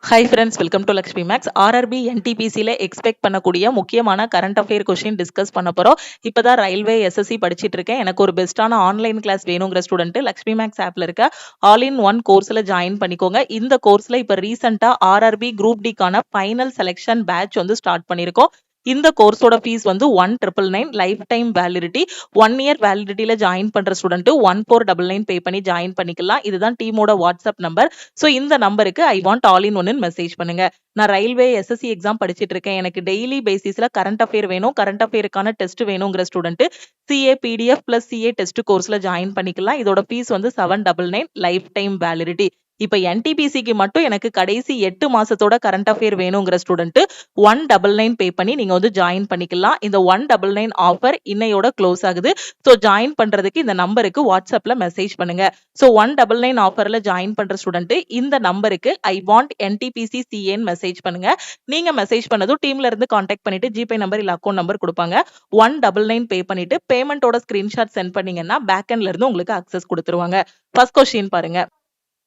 Hi friends, welcome to Lakshmi Max. RRB என்டிபிசியில் expect பண்ணக்கூடிய முக்கியமான கரண்ட் அஃபேர் கொஸ்டின் டிஸ்கஸ் பண்ண போகிறோம். இப்போ தான் ரயில்வே எஸ்எஸ்சி படிச்சுட்டு இருக்கேன். எனக்கு ஒரு பெஸ்ட்டான ஆன்லைன் கிளாஸ் வேணுங்கிற ஸ்டூடெண்ட் லக்ஷ்மி மேக்ஸ் ஆப்பில் இருக்க ஆல் இன் ஒன் கோர்ஸில் ஜாயின் பண்ணிக்கோங்க. இந்த கோர்ஸில் இப்போ ரீசெண்டாக ஆர்ஆர்பி குரூப் டிக்கான ஃபைனல் செலெக்ஷன் பேட்ச் வந்து ஸ்டார்ட் பண்ணியிருக்கோம். இந்த கோர்ஸோட ஃபீஸ் வந்து 1999 லைஃப் டைம் வேலிடிட்டி. 1 இயர் வேலிடிட்டியில ஜாயின் பண்ற ஸ்டூடெண்ட் 1499 பே பண்ணி ஜாயின் பண்ணிக்கலாம். இதுதான் டீமோட வாட்ஸ்அப் நம்பர். ஸோ இந்த நம்பருக்கு ஐ வாண்ட் ஆல் இன் ஒன்னு மெசேஜ் பண்ணுங்க. நான் ரயில்வே எஸ்எஸ்சி எக்ஸாம் படிச்சுட்டு இருக்கேன். எனக்கு டெய்லி பேசிஸ்ல கரண்ட் அஃபேர் வேணும், கரண்ட் அஃபேருக்கான டெஸ்ட் வேணுங்கிற student CA PDF plus CA test கோர்ஸ்ல ஜாயின் பண்ணிக்கலாம். இதோட ஃபீஸ் வந்து 799 லைஃப் டைம் வேலிடிட்டி. இப்ப என்டிபிசிக்கு மட்டும் எனக்கு கடைசி 8 மாசத்தோட கரண்ட் அஃபேர் வேணுங்கிற ஸ்டூடெண்ட் 199 பே பண்ணி நீங்க வந்து ஜாயின் பண்ணிக்கலாம். இந்த 199 ஆஃபர் இன்னையோட க்ளோஸ் ஆகுது. ஸோ ஜாயின் பண்றதுக்கு இந்த நம்பருக்கு வாட்ஸ்அப்ல மெசேஜ் பண்ணுங்க. ஸோ 199 ஆஃபர்ல ஜாயின் பண்ற ஸ்டூடெண்ட் இந்த நம்பருக்கு ஐ வாண்ட் என்டிபிசி சிஏன்னு மெசேஜ் பண்ணுங்க. நீங்க மெசேஜ் பண்ணதும் டீம்ல இருந்து கான்டாக்ட் பண்ணிட்டு ஜிபே நம்பர் இல்ல அக்கௌண்ட் நம்பர் கொடுப்பாங்க. 199 பே பண்ணிட்டு பேமெண்டோட ஸ்கிரீன்ஷாட் சென்ட் பண்ணீங்கன்னா பேக்எண்ட்ல இருந்து உங்களுக்கு அக்சஸ் கொடுத்துருவாங்க. ஃபர்ஸ்ட் கொஸ்டின் பாருங்க.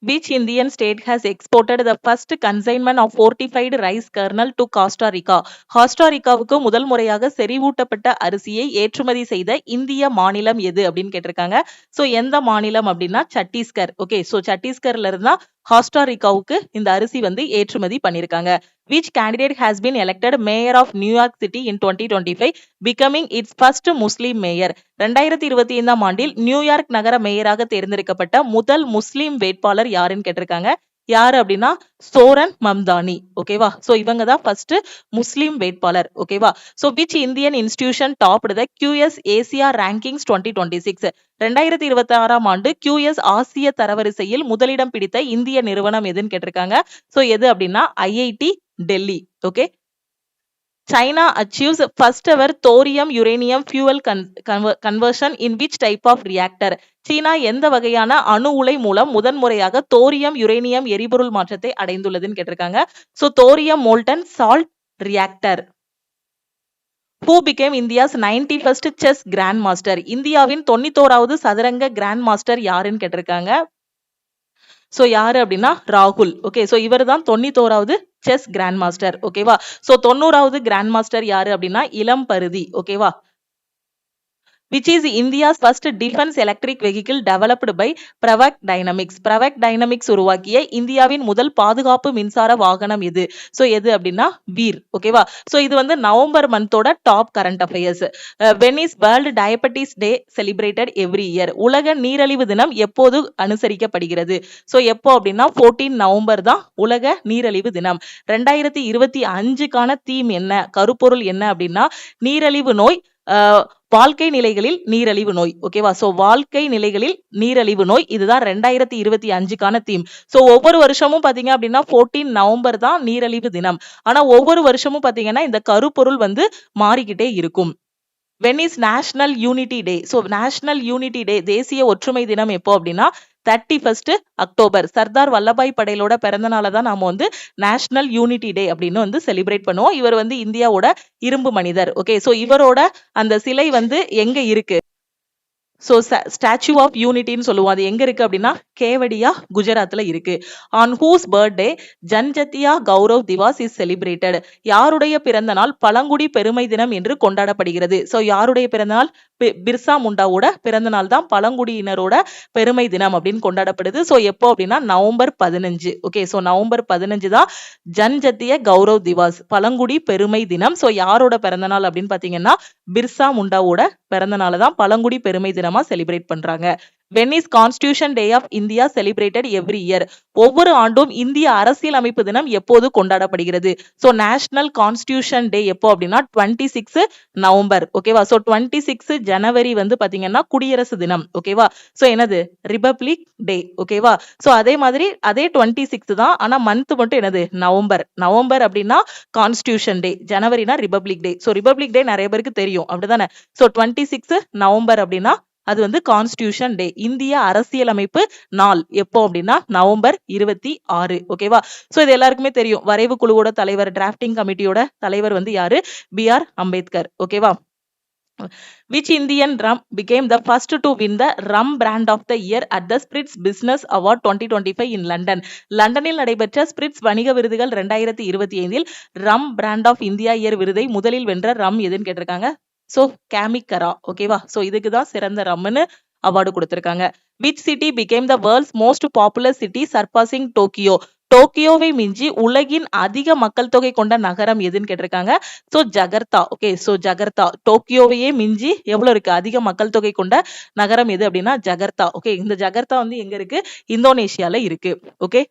Which Indian state has exported the first consignment of fortified rice kernel to Costa Rica? Costa Ricaவுக்கு முதல் முறையாக செறிவூட்டப்பட்ட அரிசியை ஏற்றுமதி செய்த இந்திய மாநிலம் எது அப்படின்னு கேட்டிருக்காங்க. சோ எந்த மாநிலம் அப்படின்னா சத்தீஸ்கர். ஓகே, சோ சத்தீஸ்கர்ல இருந்தா கோஸ்டா ரிகாவுக்கு இந்த அரிசி வந்து ஏற்றுமதி பண்ணிருக்காங்க. Which candidate has been elected mayor of New York City in 2025, becoming its first Muslim mayor? 2025 ஆண்டில் நியூயார்க் நகர மேயராக தேர்ந்தெடுக்கப்பட்ட முதல் முஸ்லிம் வேட்பாளர் யாருன்னு கேட்டிருக்காங்க. யாரு அப்படின்னா சோரன் மம்தானி. ஓகேவா, சோ இவங்க தான் ஃபர்ஸ்ட் முஸ்லிம் வேட்பாளர். ஓகேவா, so which Indian institution topped the QS Asia rankings 2026? 2026 ஆண்டு QS ஆசிய தரவரிசையில் முதலிடம் பிடித்த இந்திய நிறுவனம் எதுன்னு கேட்டிருக்காங்க. சோ எது அப்படின்னா IIT Delhi. Okay, China achieves first ever thorium uranium fuel conversion in which type of reactor? சீனா எந்த வகையான அணு உலை மூலம் முதன்முறையாக தோரியம் யுரேனியம் எரிபொருள் மாற்றத்தை அடைந்துள்ளதுன்னு கேட்டிருக்காங்க. So thorium molten salt reactor. Who became India's 91st chess grand master? இந்தியாவின் 91வது சதுரங்க கிராண்ட் மாஸ்டர் யாருன்னு கேட்டிருக்காங்க. சோ யாரு அப்படின்னா ராகுல். ஓகே, சோ இவர் தான் 91வது செஸ் கிராண்ட் மாஸ்டர். ஓகேவா, சோ 90வது கிராண்ட் மாஸ்டர் யாரு அப்படின்னா இளம் பருதி. ஓகேவா, which is India's first defense electric vehicle developed by Pravak Dynamics? Pravak Dynamics உருவாக்கிய இந்தியாவின் முதல் பாதுகாப்பு மின்சார வாகனம் எது? சோ எது அப்படின்னா வீர். ஓகேவா, சோ இது வந்து நவம்பர் மந்தோட top current affairs. when is World Diabetes Day celebrated every year? உலக நீரழிவு தினம் எப்போது அனுசரிக்கப்படுகிறது? சோ எப்போ அப்படின்னா 14 நவம்பர் தான் உலக நீரழிவு தினம். 2025க்கான தீம் என்ன, கருப்பொருள் என்ன அப்படின்னா நீரழிவு நோய், வாழ்க்கை நிலைகளில் நீரழிவு நோய். ஓகேவா, சோ வாழ்க்கை நிலைகளில் நீரழிவு நோய் இதுதான் 2025க்கான தீம். சோ ஒவ்வொரு வருஷமும் பாத்தீங்க அப்படின்னா 14 நவம்பர் தான் நீரழிவு தினம். ஆனா ஒவ்வொரு வருஷமும் பாத்தீங்கன்னா இந்த கருப்பொருள் வந்து மாறிக்கிட்டே இருக்கும். when is national unity day? So national unity day தேசிய ஒற்றுமை தினம் எப்போ அப்படின்னா 31st அக்டோபர். சர்தார் வல்லபாய் படேலோட பிறந்த நாளை தான் நாம வந்து நேஷனல் யூனிட்டி டே அப்படின்னு வந்து செலிப்ரேட் பண்ணுவோம். இவர் வந்து இந்தியாவோட இரும்பு மனிதர். ஓகே, சோ இவரோட அந்த சிலை வந்து எங்க இருக்கு? சோ ஸ்டாச்சு ஆஃப் யூனிட்டின்னு சொல்லுவோம். அது எங்க இருக்கு அப்படின்னா கேவடியா குஜராத்ல இருக்கு. On whose birthday Janjatiya Gaurav Divas is celebrated? யாருடைய பிறந்த நாள் பழங்குடி பெருமை தினம் என்று கொண்டாடப்படுகிறது? சோ யாருடைய பிறந்த நாள்? பிர்சா முண்டாவோட பிறந்த நாள் தான் பழங்குடியினரோட பெருமை தினம் அப்படின்னு கொண்டாடப்படுது. சோ எப்போ அப்படின்னா நவம்பர் 15. ஓகே, சோ நவம்பர் 15 தான் ஜன்ஜத்திய கௌரவ் திவாஸ் பழங்குடி பெருமை தினம். சோ யாரோட பிறந்த நாள் அப்படின்னு பாத்தீங்கன்னா பிர்சா முண்டாவோட பிறந்த நாள் தான் பழங்குடி பெருமை தினமா செலிப்ரேட் பண்றாங்க. when is Constitution Day of India celebrated every year? ஒவ்வொரு ஆண்டும் இந்திய அரசியல் அமைப்பு தினம் எப்போது கொண்டாடப்படுகிறது? சோ நேஷனல் கான்ஸ்டிடியூஷன் டே எப்போ அப்படின்னா 26 நவம்பர். ஓகேவா, சோ 26 ஜனவரி வந்து பாத்தீங்கன்னா குடியரசு தினம். ஓகேவா, சோ என்னது ரிபப்ளிக் டே. ஓகேவா, சோ அதே மாதிரி அதே 26 தான், ஆனா மந்த் மட்டும் என்னது நவம்பர். நவம்பர் அப்படின்னா கான்ஸ்டிடியூஷன் டே, ஜனவரினா ரிபப்ளிக் டே. சோ ரிபப்ளிக் டே நிறைய பேருக்கு தெரியும் அப்படிதானே. சோ 26 நவம்பர் அப்படின்னா அது வந்து கான்ஸ்டிடியூஷன் டே, இந்திய அரசியலமைப்பு நாள் எப்போ அப்படின்னா நவம்பர் 26. ஓகேவா, சோ இது எல்லாருக்குமே தெரியும். வரைவு குழுவோட தலைவர், டிராஃப்டிங் கமிட்டியோட தலைவர் வந்து யாரு? BR அம்பேத்கர். ஓகேவா, Which Indian rum became the first to win the rum brand of the year at the Spritz Business Award 2025 in London? லண்டனில் நடைபெற்ற ஸ்பிரிட்ஸ் வணிக விருதுகள் 2025இல் ரம் பிராண்ட் ஆஃப் இந்தியா இயர் விருதை முதலில் வென்ற ரம் எதுன்னு கேட்டிருக்காங்க. சோ கேமிக்கரா. ஓகேவா? சோ இதுக்கு தான் சிறந்த ரம்னு அவார்டு கொடுத்திருக்காங்க. Which city became the world's most popular city surpassing Tokyo? டோக்கியோவை மிஞ்சி உலகின் அதிக மக்கள் தொகை கொண்ட நகரம் எதுன்னு கேட்டிருக்காங்க. So Jakarta. Okay, so Jakarta டோக்கியோவையே மிஞ்சி எவ்வளவு இருக்கு, அதிக மக்கள் தொகை கொண்ட நகரம் எது அப்படின்னா ஜகர்த்தா. ஓகே, இந்த ஜகர்த்தா வந்து எங்க இருக்கு, இந்தோனேஷியால இருக்கு. Okay,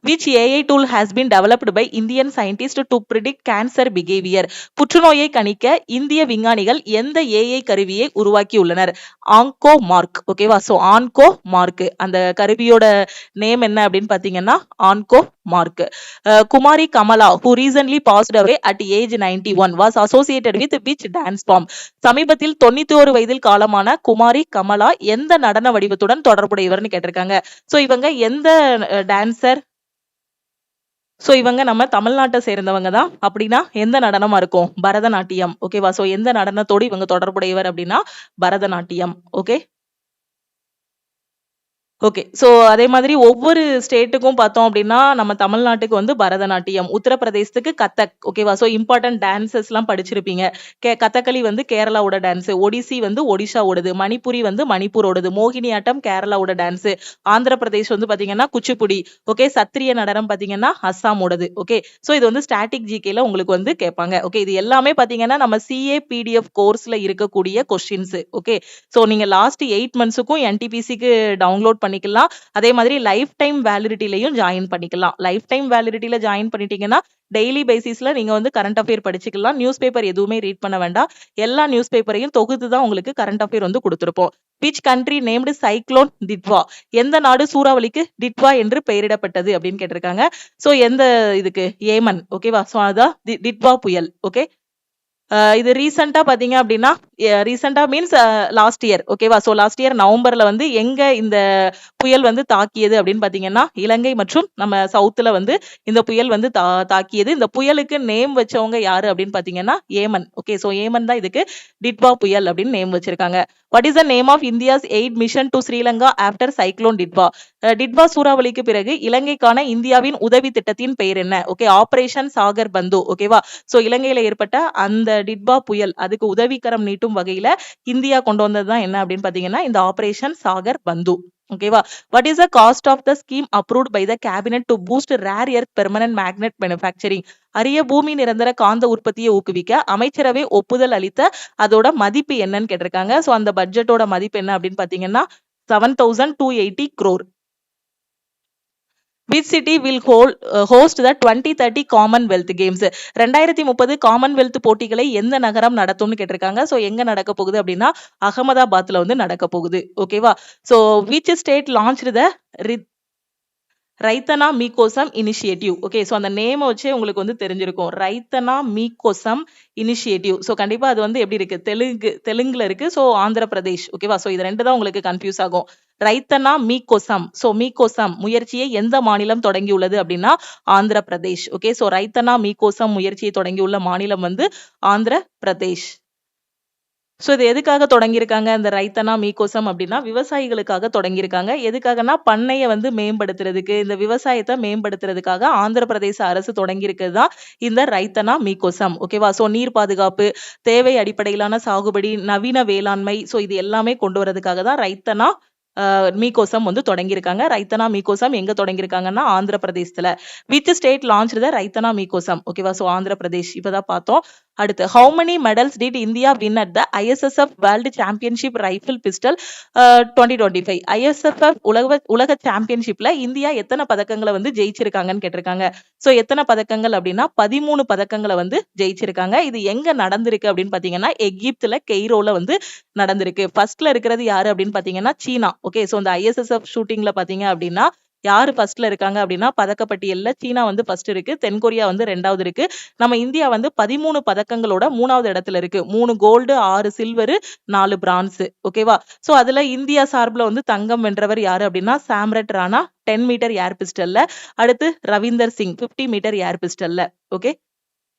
which AI tool has been developed by Indian scientists to predict cancer behavior? புற்றுநோயை கணிக்க இந்திய விஞ்ஞானிகள் எந்த AI கருவியை உருவாக்கியுள்ளனர்? OncoMark. ஓகேவா? சோ ஆன்கோ மார்க் அந்த கருவியோட நேம் என்ன அப்படின்னு பாத்தீங்கன்னா OncoMark. Kumari Kamala who recently passed away at age 91 was associated with which dance form? சமீபத்தில் 91 வயதில் காலமான குமாரி கமலா எந்த நடன வடிவத்துடன் தொடர்புடையவர்னு கேட்டிருக்காங்க. சோ இவங்க எந்த டான்சர்? சோ இவங்க நம்ம தமிழ்நாட்டை சேர்ந்தவங்க தான். அப்படின்னா எந்த நடனமா இருக்கும்? பரதநாட்டியம். ஓகேவா? சோ எந்த நடனத்தோடு இவங்க தொடர்புடையவர் அப்படின்னா பரதநாட்டியம். Okay, okay. சோ அதே மாதிரி ஒவ்வொரு ஸ்டேட்டுக்கும் பார்த்தோம் அப்படின்னா நம்ம தமிழ்நாட்டுக்கு வந்து பரதநாட்டியம், உத்தரப்பிரதேசத்துக்கு கதக். ஓகேவா? சோ இம்பார்ட்டன்ட் டான்சஸ் எல்லாம் படிச்சிருப்பீங்க. கதகளி வந்து கேரளாவோட டான்ஸ், ஒடிசி வந்து ஒடிஷாவோடது, மணிப்புரி வந்து மணிப்பூரோடது, மோகினி ஆட்டம் கேரளாவோட டான்ஸ், ஆந்திர பிரதேஷ் வந்து பாத்தீங்கன்னா குச்சிப்புடி. ஓகே, சத்திரிய நடனம் பாத்தீங்கன்னா அஸ்ஸாமோடது. ஓகே, சோ இது வந்து ஸ்டாட்டிக் ஜிகேல உங்களுக்கு வந்து கேட்பாங்க. ஓகே, இது எல்லாமே பாத்தீங்கன்னா நம்ம சிஏ பிடிஎஃப் கோர்ஸ்ல இருக்கக்கூடிய கொஸ்டின்ஸ். ஓகே, சோ நீங்க லாஸ்ட் 8 மந்த்ஸுக்கும் என்டிபிசிக்கு டவுன்லோட் பண்ணிக்கலாம். அதே மாதிரி லைஃப் டைம் வேலிடிட்டிலையும் ஜாயின் பண்ணிக்கலாம். லைஃப் டைம் வேலிடிட்டில ஜாயின் பண்ணிட்டீங்கன்னா டெய்லி பேசிஸ்ல நீங்க வந்து கரண்ட் அஃபேர் படிச்சுக்கலாம். நியூஸ் பேப்பர் எதுவுமே ரீட் பண்ண வேண்டாம். எல்லா நியூஸ் பேப்பரையும் தொகுத்து தான் உங்களுக்கு கரண்ட் அஃபேர் வந்து கொடுத்திருப்போம். Which country named cyclone Ditwah? எந்த நாடு சூறாவளிக்கு டிட்வா என்று பெயரிடப்பட்டது அப்படின்னு கேட்டிருக்காங்க. சோ எந்த இதுக்கு? ஏமன். ஓகேவா? சோ அதான் டிட்வா புயல். ஓகே, இது ரீசெண்டா பாத்தீங்க அப்படின்னா ரீசெண்டா மீன்ஸ் லாஸ்ட் இயர். ஓகேவா? சோ லாஸ்ட் இயர் நவம்பர்ல வந்து எங்க இந்த புயல் வந்து தாக்கியது அப்படின்னு பாத்தீங்கன்னா இலங்கை மற்றும் நம்ம சவுத்துல வந்து இந்த புயல் வந்து தாக்கியது. இந்த புயலுக்கு நேம் வச்சவங்க யாரு அப்படின்னு பாத்தீங்கன்னா ஏமன். ஓகே, சோ ஏமன் தான் இதுக்கு டிட்வா புயல் அப்படின்னு நேம் வச்சிருக்காங்க. What is the name of India's eight mission to Sri Lanka after cyclone Ditwah? Ditwah சூறாவளிக்கு பிறகு இலங்கைக்கான இந்தியாவின் உதவி திட்டத்தின் பெயர் என்ன? Okay, operation Sagar Bandhu. ஓகேவா? சோ இலங்கையில ஏற்பட்ட அந்த டிட்வா புயல் அதுக்கு உதவிக்கரம் நீட்டும் வகையில இந்தியா கொண்டு வந்ததுதான் என்ன அப்படின்னு பாத்தீங்கன்னா இந்த ஆபரேஷன் சாகர் பந்து. ஓகேவா? What is the cost of the scheme approved by the cabinet to boost rare earth permanent magnet manufacturing? அரிய பூமி நிரந்தர காந்த உற்பத்தியை ஊக்குவிக்க அமைச்சரவை ஒப்புதல் அளித்த அதோட மதிப்பு என்னன்னு கேட்டிருக்காங்க. சோ அந்த பட்ஜெட்டோட மதிப்பு என்ன அப்படின்னு பாத்தீங்கன்னா 7,280 crore. Which city will host the 2030 Commonwealth Games? 2030 Commonwealth போட்டிகளை எந்த நகரம் நடத்தும்னு கேட்டிருக்காங்க. சோ எங்க நடக்க போகுது அப்படின்னா அகமதாபாத்ல வந்து நடக்க போகுது. ஓகேவா? So which state launched the Raithanna Meekosam initiative? Okay, so அந்த நேம் வச்சே உங்களுக்கு வந்து தெரிஞ்சிருக்கும். ரைத்தனா மீகோசம் இனிஷியேட்டிவ். சோ கண்டிப்பா அது வந்து எப்படி இருக்கு? தெலுங்குல இருக்கு. சோ ஆந்திர பிரதேஷ். ஓகேவா? சோ இது ரெண்டு தான் உங்களுக்கு கன்ஃபியூஸ் ஆகும். ரைத்தனா மீகோசம். சோ மீகோசம் முயற்சியை எந்த மாநிலம் தொடங்கியுள்ளது அப்படின்னா ஆந்திர பிரதேஷ். ஓகே, சோ ரைத்தனா மீகோசம் முயற்சியை தொடங்கியுள்ள மாநிலம் வந்து ஆந்திர பிரதேஷ். சோ இது எதுக்காக தொடங்கியிருக்காங்க இந்த ரைத்தனா மீகோசம் அப்படின்னா விவசாயிகளுக்காக தொடங்கியிருக்காங்க. எதுக்காகனா பண்ணையை வந்து மேம்படுத்துறதுக்கு, இந்த விவசாயத்தை மேம்படுத்துறதுக்காக ஆந்திர பிரதேச அரசு தொடங்கியிருக்கிறது தான் இந்த ரைத்தனா மீகோசம். ஓகேவா? சோ நீர் பாதுகாப்பு, தேவை அடிப்படையிலான சாகுபடி, நவீன வேளாண்மை, சோ இது எல்லாமே கொண்டு வரதுக்காக தான் ரைத்தனா மீகோசம் வந்து தொடங்கியிருக்காங்க. ரைத்தனா மீகோசம் எங்க தொடங்கியிருக்காங்கன்னா ஆந்திர பிரதேசத்துல. Which state launch the Raithanna Meekosam? ஓகேவா? சோ ஆந்திர பிரதேஷ். இப்பதான் பார்த்தோம். அடுத்து how many medals did India win at the ISSF World Championship Rifle Pistol 2025? ISSF உலக சாம்பியன்ஷிப்ல இந்தியா எத்தனை பதக்கங்களை வந்து ஜெயிச்சிருக்காங்கன்னு கேட்டிருக்காங்க. சோ எத்தனை பதக்கங்கள் அப்படின்னா 13 பதக்கங்களை வந்து ஜெயிச்சிருக்காங்க. இது எங்க நடந்திருக்கு அப்படின்னு பாத்தீங்கன்னா எகிப்துல கெய்ரோல வந்து நடந்திருக்கு. ஃபர்ஸ்ட்ல இருக்கிறது யாரு அப்படின்னு பாத்தீங்கன்னா சீனா. ஓகே, சோ இந்த ISSF ஷூட்டிங்ல பாத்தீங்க அப்படின்னா யாரு ஃபர்ஸ்ட்ல இருக்காங்க அப்படின்னா பதக்கப்பட்டியல்ல சீனா வந்து ஃபர்ஸ்ட் இருக்கு, தென்கொரியா வந்து 2வது இருக்கு. நம்ம இந்தியா வந்து 13 பதக்கங்களோட 3வது இடத்துல இருக்கு. 3 கோல்டு, 6 சில்வர், 4 பிரான்ஸ். ஓகேவா? சோ அதுல இந்தியா சார்பில் வந்து தங்கம் வென்றவர் யாரு அப்படின்னா சாம்ரட் ராணா 10 மீட்டர் ஏர் பிஸ்டல்ல. அடுத்து ரவீந்தர் சிங் 50 மீட்டர் ஏர் பிஸ்டல்ல. Okay,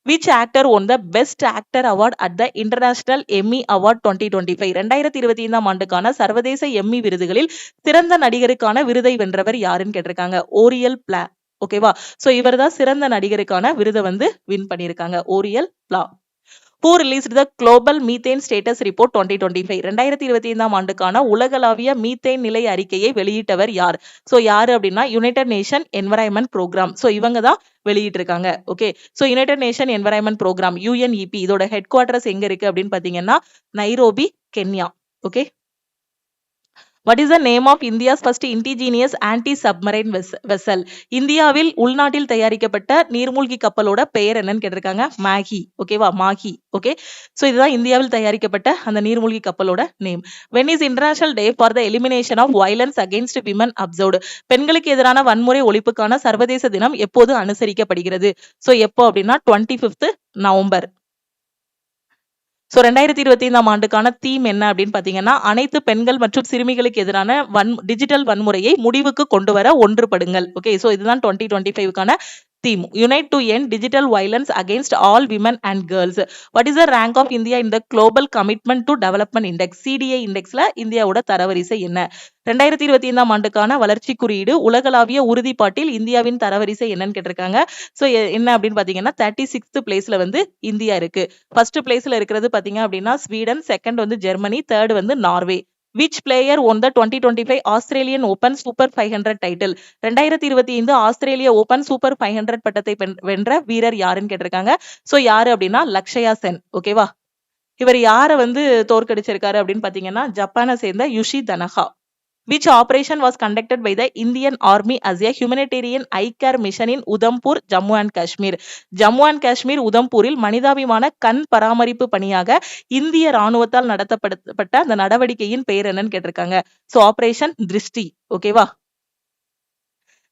which actor won the best actor award at the international Emmy award 2025? 2025 ஆண்டுக்கான சர்வதேச எம்மி விருதுகளில் சிறந்த நடிகருக்கான விருதை வென்றவர் யாருன்னு கேட்டிருக்காங்க. ஓரியல் பிளா. ஓகேவா? சோ இவர் தான் சிறந்த நடிகருக்கான விருதை வந்து வின் பண்ணியிருக்காங்க. ஓரியல் பிளா. Who released the Global Methane Status Report 2025? 2025 ஆண்டுக்கான உலகளாவிய மீத்தேன் நிலை அறிக்கையை வெளியிட்டவர் யார்? சோ யாரு அப்படின்னா united nation environment programme. So இவங்க தான் வெளியிட்டு இருக்காங்க. Okay, so united nation environment programme UNEP இதோட ஹெட் குவார்டர்ஸ் எங்க இருக்கு அப்படின்னு பாத்தீங்கன்னா Nairobi, Kenya. Okay, What is the name of India's first indigenous anti-submarine vessel? இந்தியாவில் உள்நாட்டில் தயாரிக்கப்பட்ட நீர்மூழ்கி கப்பலோட பெயர் என்னன்னு கேட்டிருக்காங்க. மாகி. ஓகேவா? மாகி. ஓகே, சோ இதுதான் இந்தியாவில் தயாரிக்கப்பட்ட அந்த நீர்மூழ்கி கப்பலோட name. When is International Day for the Elimination of Violence Against Women observed? பெண்களுக்கு எதிரான வன்முறை ஒழிப்புக்கான சர்வதேச தினம் எப்போது அனுசரிக்கப்படுகிறது? சோ எப்போ அப்படின்னா 25th நவம்பர். சோ 2025 ஆண்டுக்கான தீம் என்ன அப்படின்னு பாத்தீங்கன்னா அனைத்து பெண்கள் மற்றும் சிறுமிகளுக்கு எதிரான டிஜிட்டல் வன்முறையை முடிவுக்கு கொண்டு வர ஒன்றுபடுங்கள். ஓகே, சோ இதுதான் 2025க்கான theme. Unite to end digital violence against all women and girls. What is the rank of India in the Global Commitment to Development Index? CDA இண்டெக்ஸ்ல இந்தியாவோட தரவரிசை என்ன? 2025 ஆண்டுக்கான வளர்ச்சி குறியீடு உலகளாவிய உறுதிப்பாட்டில் இந்தியாவின் தரவரிசை என்னன்னு கேட்டிருக்காங்க. சோ என்ன அப்படின்னு பாத்தீங்கன்னா 36th பிளேஸ்ல வந்து இந்தியா இருக்கு. ஃபர்ஸ்ட் பிளேஸ்ல இருக்கிறது பாத்தீங்க அப்படின்னா ஸ்வீடன், செகண்ட் வந்து ஜெர்மனி, தேர்ட் வந்து Norway. Which player won the 2025 Australian Open Super 500 title? 2025 Australian open super 500 பட்டத்தை வென்ற வீரர் யாருன்னு கேட்டிருக்காங்க. சோ யாரு அப்படின்னா லக்ஷயா சென். ஓகேவா? இவர் யாரை வந்து தோற்கடிச்சிருக்காரு அப்படின்னு பாத்தீங்கன்னா ஜப்பானை சேர்ந்த யுஷி தனஹா. Which operation was conducted by the Indian Army as a humanitarian eye care mission in Udhampur, Jammu and Kashmir? Jammu and Kashmir உதம்பூரில் மனிதாபிமான கண் பராமரிப்பு பணியாக இந்திய ராணுவத்தால் நடத்தப்பட்ட அந்த நடவடிக்கையின் பெயர் என்னன்னு கேட்டிருக்காங்க. சோ ஆபரேஷன் திருஷ்டி. ஓகேவா?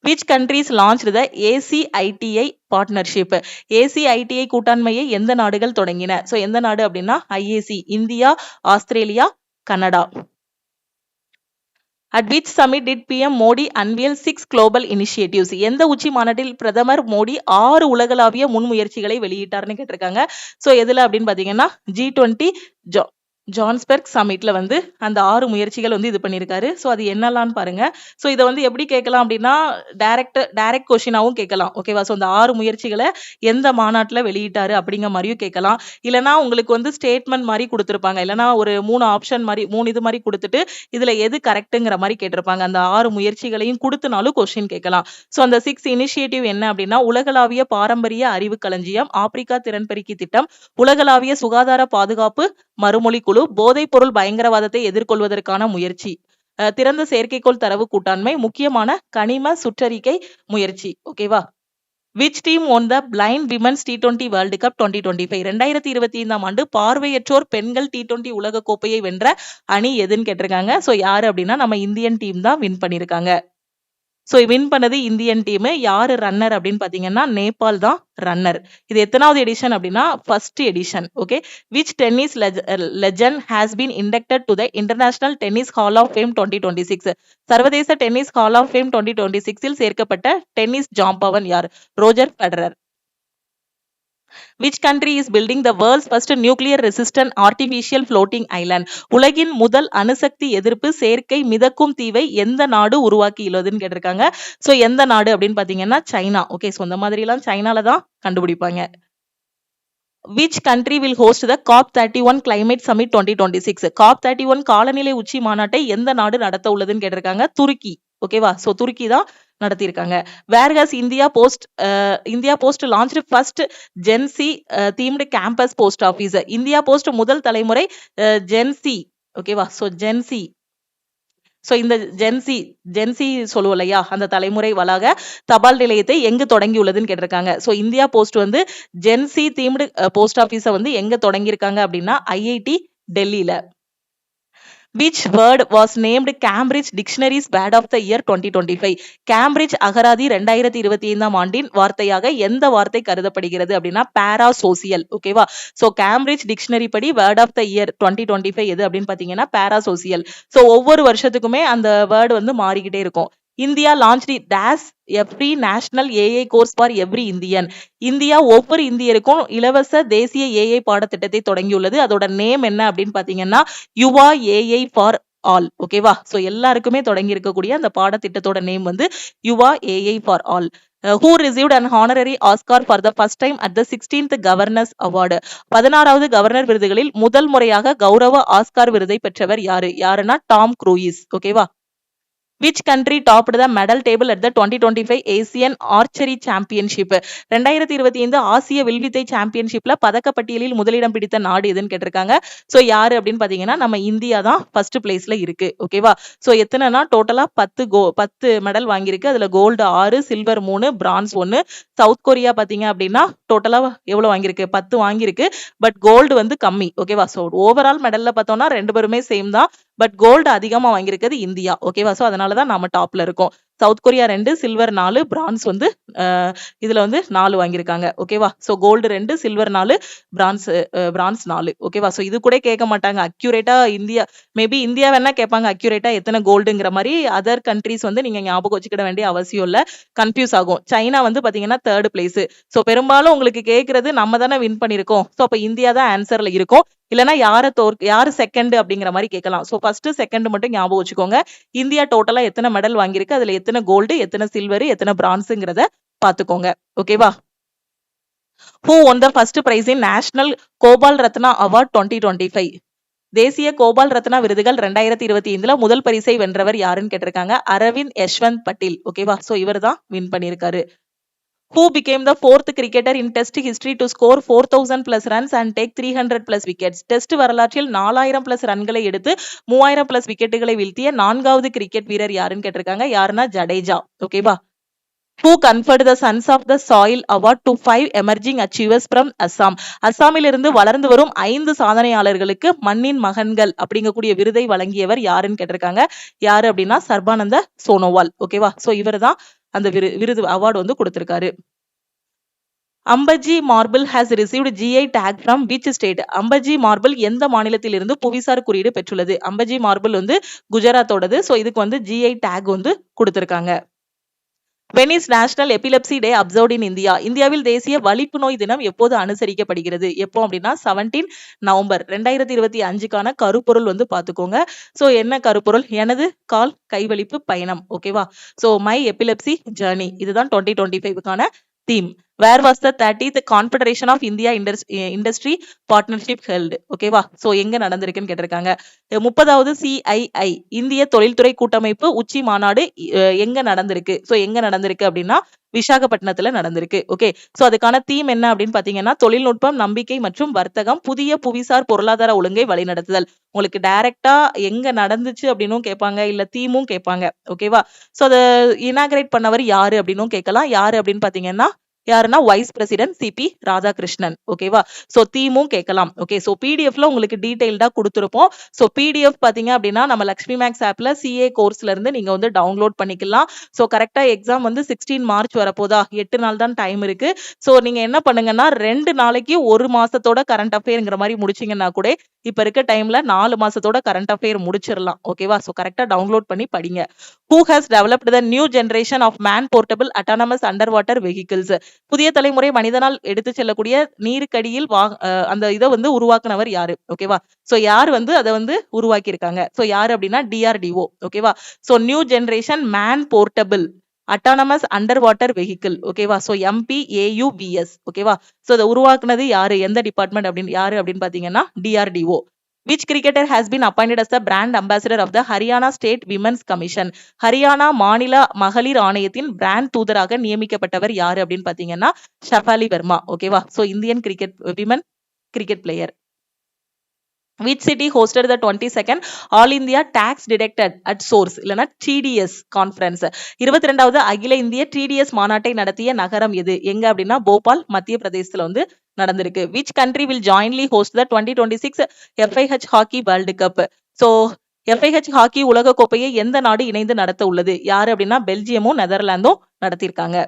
Which countries launched the ACITI partnership? ACITI கூட்டாண்மையை எந்த நாடுகள் தொடங்கின? சோ எந்த நாடு அப்படின்னா IAC, India, Australia, Canada. At which summit did PM Modi unveil 6 global initiatives? எந்த உச்சி மாநாட்டில் பிரதமர் மோடி 6 உலகளாவிய முன்முயற்சிகளை வெளியிட்டார்னு கேட்டிருக்காங்க. சோ எதுல அப்படின்னு பாத்தீங்கன்னா G20 ஜான்ஸ்பர்க் சமிட்ல வந்து அந்த 6 முயற்சிகள் வந்து இது பண்ணியிருக்காரு. சோ அது என்னெல்லாம் பாருங்க. சோ இதை வந்து எப்படி கேட்கலாம் அப்படின்னா டைரக்ட் கொஸ்டினாவும் கேட்கலாம். ஓகேவா? சோ அந்த 6 முயற்சிகளை எந்த மாநாட்டுல வெளியிட்டாரு அப்படிங்கிற மாதிரியும் கேட்கலாம். இல்லைன்னா உங்களுக்கு வந்து ஸ்டேட்மெண்ட் மாதிரி கொடுத்துருப்பாங்க. இல்லைன்னா ஒரு 3 ஆப்ஷன் மாதிரி 3 இது மாதிரி கொடுத்துட்டு இதுல எது கரெக்டுங்கிற மாதிரி கேட்டிருப்பாங்க. அந்த 6 முயற்சிகளையும் கொடுத்துனாலும் கொஸ்டின் கேட்கலாம். சோ அந்த 6 இனிஷியேட்டிவ் என்ன அப்படின்னா உலகளாவிய பாரம்பரிய அறிவு களஞ்சியம், ஆப்பிரிக்கா திறன்பெருக்கி திட்டம், உலகளாவிய சுகாதார பாதுகாப்பு மறுமொழி குழு, போதைப் பொருள் பயங்கரவாதத்தை எதிர்கொள்வதற்கான முயற்சி, திறந்த செயற்கைக்கோள் தரவு கூட்டாண்மை, முக்கியமான கனிம சுற்றறிக்கை முயற்சி. ஓகேவா? Which team won the Blind Women's T20 World Cup 2025? 2025 ஆண்டு பார்வையற்றோர் பெண்கள் T20 உலக கோப்பையை வென்ற அணி எதுன்னு கேட்டிருக்காங்க. சோ யாரு அப்படின்னா நம்ம இந்தியன் டீம் தான் வின் பண்ணிருக்காங்க. சோ வின் பண்ணது இந்தியன் டீம். யாரு ரன்னர் அப்படின்னு பாத்தீங்கன்னா நேபாள் தான் ரன்னர். இது எத்தனாவது எடிஷன் அப்படின்னா first edition. Okay, which tennis legend has been inducted to the international tennis hall of fame 2026? சர்வதேச டென்னிஸ் ஹால் ஆஃப் ஃபேம் 2026 சேர்க்கப்பட்ட டென்னிஸ் ஜாம்பவன் யார்? Roger Federer. Which country is building the world's first nuclear resistant artificial floating island? உலகின் முதல் அணுசக்தி எதிர்ப்பு செயற்கை மிதக்கும் தீவை எந்த நாடு உருவாக்கியுள்ளதுன்னு கேட்டிருக்காங்க. சோ எந்த நாடு அப்படின்னு பாத்தீங்கன்னா சைனா. ஓகே, சோ இந்த மாதிரி எல்லாம் சைனால தான் கண்டுபிடிப்பாங்க. Which country will host the COP31 Climate Summit 2026? COP31 காலநிலை உச்சி மாநாட்டை எந்த நாடு நடத்த உள்ளதுன்னு கேட்டிருக்காங்க. துருக்கி. ஓகேவா? சோ துருக்கி தான் நடத்தியிருக்காங்க. Where has India Post launched first Gen Z themed campus post office? India post முதல் தலைமுறை Gen Z. ஓகேவா? So Gen Z. சோ இந்த ஜென்சி சொல்லுவோம் இல்லையா, அந்த தலைமுறை வளாக தபால் நிலையத்தை எங்கு தொடங்கி உள்ளதுன்னு கேட்டிருக்காங்க. சோ இந்தியா போஸ்ட் வந்து ஜென்சி தீம்டு போஸ்ட் ஆபீஸை வந்து எங்க தொடங்கியிருக்காங்க அப்படின்னா IIT டெல்லியில. Which word was named Cambridge Dictionary's Word of the Year 2025? Cambridge அகராதி 2025 ஆண்டின் வார்த்தையாக எந்த வார்த்தை கருதப்படுகிறது அப்படின்னா பாராசோசியல். ஓகேவா? சோ கேம்பிரிட்ஜ் டிக்ஷனரி படி வேர்ட் ஆஃப் த இயர் 2025 எது அப்படின்னு பாத்தீங்கன்னா பாராசோசியல். சோ ஒவ்வொரு வருஷத்துக்குமே அந்த வேர்டு வந்து மாறிக்கிட்டே இருக்கும். India launched days a free national AI course for every Indian. India ஒவ்வொரு இந்தியருக்கும் இலவச தேசிய ஏஐ பாடத்திட்டத்தை தொடங்கியுள்ளது. அதோட நேம் என்ன அப்படின்னு பாத்தீங்கன்னா யுவா ஏஐ ஃபார் ஆல். ஓகேவா? சோ எல்லாருக்குமே தொடங்கி இருக்கக்கூடிய அந்த பாடத்திட்டத்தோட நேம் வந்து Yuva AI for all. Who received an honorary Oscar for the first time at the 16th Governors Award. 16வது கவர்னர் விருதுகளில் முதல் முறையாக கௌரவ ஆஸ்கார் விருதை பெற்றவர் யாரு? யாருன்னா டாம் க்ரூயிஸ். ஓகேவா? Which country topped the medal table at the 2025 Asian Archery Championship? 2025 ஆசிய வில்வித்தை சாம்பியன்ஷிப்ல பதக்கப்பட்டியலில் முதலிடம் பிடித்த நாடு எதுன்னு கேட்டிருக்காங்க. சோ யாரு அப்படின்னு பாத்தீங்கன்னா நம்ம இந்தியா தான் ஃபர்ஸ்ட் பிளேஸ்ல இருக்கு. ஓகேவா? சோ எத்தனைனா டோட்டலா 10 மெடல் வாங்கியிருக்கு. அதுல gold 6, silver 3, bronze 1. South Korea பாத்தீங்க அப்படின்னா டோட்டலா எவ்வளவு வாங்கியிருக்கு? 10 வாங்கியிருக்கு. பட் கோல்டு வந்து கம்மி. ஓகேவா? சோ ஓவரால் மெடல்ல பார்த்தோம்னா ரெண்டு பேருமே சேம் தான். பட் கோல்டு அதிகமா வாங்கியிருக்கிறது இந்தியா. ஓகேவா? சோ அதனாலதான் நாம டாப்ல இருக்கோம். சவுத் கொரியா 2, சில்வர் 4, பிரான்ஸ் வந்து இதுல வந்து 4 வாங்கியிருக்காங்க. ஓகேவா? So gold 2, silver 4, bronze 4. ஓகேவா? சோ இது கூட கேட்க மாட்டாங்க அக்யூரேட்டா. இந்தியா மேபி இந்தியா வேணா கேட்பாங்க அக்யூரேட்டா எத்தனை கோல்டுங்கிற மாதிரி. அதர் கண்ட்ரீஸ் வந்து நீங்க ஞாபகம் வச்சுக்கிட வேண்டிய அவசியம் இல்ல. கன்ஃபியூஸ் ஆகும். சைனா வந்து பாத்தீங்கன்னா 3rd பிளேஸ். சோ பெரும்பாலும் உங்களுக்கு கேட்கறது நம்ம தானே வின் பண்ணிருக்கோம். சோ அப்ப இந்தியா தான் ஆன்சர்ல இருக்கும். இல்லனா யாரு செகண்ட் அப்படிங்கிற மாதிரி கேட்கலாம். சோ ஃபர்ஸ்ட் செகண்ட் மட்டும் ஞாபகம் வச்சுக்கோங்க. இந்தியா டோட்டலா எத்தனை மெடல் வாங்கியிருக்கு, அதுல எத்தனை கோல்டு, எத்தனை சில்வர், எத்தனை பிரான்ஸ்ங்கிறத பாத்துக்கோங்க. ஓகேவா? Who won the first prize in National Gopal Ratna award 2025? தேசிய கோபால் ரத்னா விருதுகள் 2025ல முதல் பரிசை வென்றவர் யாருன்னு கேட்டிருக்காங்க. அரவிந்த் யஷ்வந்த் பட்டேல். ஓகேவா? சோ இவர் தான் வின் பண்ணியிருக்காரு. Who became the 4th cricketer in Test history to score 4000 plus runs and take 300 plus wickets? Test வரலாற்றில் 4000 plus ரன்களை எடுத்து 3000 plus விக்கெட்டுகளை வீழ்த்திய 4வது கிரிக்கெட் வீரர் யாருன்னு கேட்டிருக்காங்க. யாருன்னா ஜடேஜா. ஓகேவா? Who conferred the Sons of the Soil Award to 5 emerging achievers from Assam? அஸ்ஸாமிலிருந்து வளர்ந்து வரும் 5 சாதனையாளர்களுக்கு மண்ணின் மகன்கள் அப்படிங்கக்கூடிய விருதை வழங்கியவர் யாருன்னு கேட்டிருக்காங்க. யாரு அப்படின்னா சர்பானந்த சோனோவால். ஓகேவா? சோ இவர் தான் அந்த விருது அவார்டு வந்து கொடுத்திருக்காரு. Ambaji marble has received GI tag from which state? Ambaji marble எந்த மாநிலத்திலிருந்து புவிசார் குறியீடு பெற்றுள்ளது? அம்பஜி மார்பிள் வந்து குஜராத்தோடது. சோ இதுக்கு வந்து GI tag வந்து கொடுத்திருக்காங்க. When is National Epilepsy Day observed in India? இந்தியாவில் தேசிய வலிப்பு நோய் தினம் எப்போது அனுசரிக்கப்படுகிறது? எப்போ அப்படின்னா 17 நவம்பர் 2025க்கான கருப்பொருள் வந்து பாத்துக்கோங்க. சோ என்ன கருப்பொருள்? எனது கால் கைவலிப்பு பயணம். ஓகேவா? சோ மை எபிலெப்சி ஜர்னி இதுதான் 2025க்கான theme. Where was the 30th Confederation of India Industry Partnership held? ஓகேவா? சோ எங்க நடந்திருக்குன்னு கேட்டிருக்காங்க. 30வது CII இந்திய தொழில்துறை கூட்டமைப்பு உச்சி மாநாடு எங்க நடந்திருக்கு? சோ எங்க நடந்திருக்கு அப்படின்னா விசாகப்பட்டினத்துல நடந்திருக்கு. ஓகே. சோ அதுக்கான தீம் என்ன அப்படின்னு பாத்தீங்கன்னா தொழில்நுட்பம், நம்பிக்கை மற்றும் வர்த்தகம், புதிய புவிசார் பொருளாதார ஒழுங்கை வழிநடத்துதல். உங்களுக்கு டைரக்டா எங்க நடந்துச்சு அப்படின்னும் கேட்பாங்க, இல்ல தீமும் கேட்பாங்க. ஓகேவா? சோ அதை இனாகிரேட் பண்ணவர் யாரு அப்படின்னும் கேட்கலாம். யாரு அப்படின்னு பாத்தீங்கன்னா யாருன்னா வைஸ் பிரசிடென்ட் சிபி ராதாகிருஷ்ணன். ஓகேவா? சோ தீமும் கேட்கலாம். ஓகே. சோ பிடிஎஃப்ல உங்களுக்கு டீடைல்டா கொடுத்திருப்போம். சோ பிடிஎஃப் பாத்தீங்க அப்படின்னா நம்ம லக்ஷ்மி மேக்ஸ் ஆப்ல சிஏ கோர்ஸ்ல இருந்து நீங்க வந்து டவுன்லோட் பண்ணிக்கலாம். சோ கரெக்டா எக்ஸாம் வந்து 16 மார்ச் வரப்போதா, 8 நாள் தான் டைம் இருக்கு. சோ நீங்க என்ன பண்ணுங்கன்னா 2 நாளைக்கு 1 மாசத்தோட கரண்ட் அஃபேர்ங்கிற மாதிரி முடிச்சீங்கன்னா கூட இப்ப இருக்க டைம்ல 4 மாசத்தோட கரண்ட் அஃபேர் முடிச்சிடலாம். ஓகேவா? சோ கரெக்டா டவுன்லோட் பண்ணி படிங்க. Who has developed the new generation of man portable autonomous underwater vehicles? புதிய தலைமுறை மனிதனால் எடுத்து செல்லக்கூடிய நீருக்கடியில் அந்த இதை வந்து உருவாக்குனவர் யாரு? ஓகேவா? சோ யார் வந்து அதை வந்து உருவாக்கி இருக்காங்க? சோ யாரு அப்படின்னா DRDO. ஓகேவா? So new generation man portable autonomous under water vehicle. ஓகேவா? So MPAUVS. ஓகேவா? சோ அதை உருவாக்குனது யாரு? எந்த டிபார்ட்மெண்ட் அப்படின்னு யாரு அப்படின்னு பாத்தீங்கன்னா DRDO. Which cricketer has been appointed as the brand ambassador of the Haryana State Women's Commission? Haryana மாநில மகளிர் ஆணையத்தின் பிராண்ட் தூதராக நியமிக்கப்பட்டவர் யாரு அப்படின்னு பாத்தீங்கன்னா ஷஃபாலி வர்மா. ஓகேவா? So Indian women cricket player. Which city hosted the 22nd All India Tax Deducted at Source இல்லனா TDS conference? 22வது அகில இந்திய TDS மாநாட்டை நடத்திய நகரம் எது? எங்க அப்படின்னா போபால், மத்திய பிரதேசத்துல வந்து நடந்திருக்கு. Which country will jointly host the 2026 FIH Hockey World Cup? So FIH hockey உலக கோப்பையை எந்த நாடு இணைந்து நடத்த உள்ளது? யாரு அப்படின்னா பெல்ஜியமும் நெதர்லாந்தும் நடத்திருக்காங்க.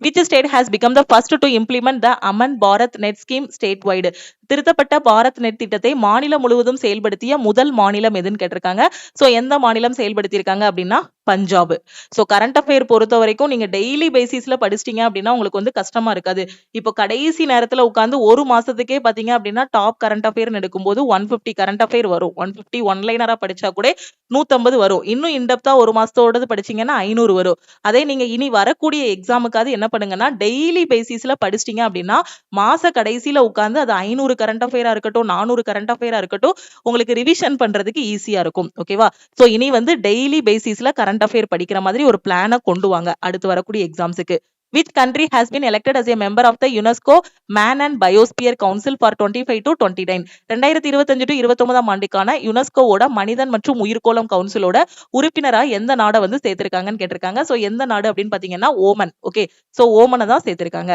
Which state has become the first to implement the Aman Bharat Net scheme statewide? திருத்தப்பட்ட பாரத் நெட் திட்டத்தை மாநிலம் முழுவதும் செயல்படுத்திய முதல் மாநிலம் எதுன்னு கேட்டிருக்காங்க. சோ எந்த மாநிலம் செயல்படுத்தியிருக்காங்க அப்படின்னா பஞ்சாப். சோ கரண்ட் அஃபேர் பொறுத்த வரைக்கும் நீங்க டெய்லி பேசிஸ்ல படிச்சிட்டீங்க அப்படின்னா உங்களுக்கு வந்து கஷ்டமா இருக்காது. இப்போ கடைசி நேரத்துல உட்கார்ந்து ஒரு மாசத்துக்கே பாத்தீங்க அப்படின்னா டாப் கரண்ட் அஃபேர் எடுக்கும்போது 150 கரண்ட் அஃபேர் வரும். 150 ஒன்லைனரா படிச்சா கூட 150 வரும். இன்னும் இன்டெப்தா ஒரு மாசத்தோடது படிச்சீங்கன்னா 500 வரும். அதே நீங்க இனி வரக்கூடிய எக்ஸாமுக்காவது என்ன பண்ணுங்கன்னா டெய்லி பேசிஸ்ல படிச்சிட்டீங்க அப்படின்னா மாச கடைசியில உட்கார்ந்து அது 500 கரண்ட் அஃபேரா இருக்கட்டும் 400 கரண்ட் அஃபேரா இருக்கட்டும் உங்களுக்கு ரிவிஷன் பண்றதுக்கு ஈஸியா இருக்கும். ஓகேவா? சோ இனி வந்து டெய்லி பேசிஸ்ல கரண்ட் அஃபேர் படிக்கிற மாதிரி ஒரு பிளான கொண்டு வாங்க அடுத்து வரக்கூடிய எக்ஸாம்ஸ்க்கு. Which country has been elected as a member of the UNESCO Man and Biosphere Council for 25 to 29? 2025 to 29 ஆண்டுக்கான யுனெஸ்கோவோட மனிதன் மற்றும் உயிர்கோளம் கவுன்சிலோட உறுப்பினரா எந்த நாடை வந்து சேர்த்திருக்காங்கன்னு கேட்டிருக்காங்க. சோ எந்த நாடு அப்படின்னு பாத்தீங்கன்னா ஓமன். ஓகே, சோ ஓமனை தான் சேர்த்திருக்காங்க.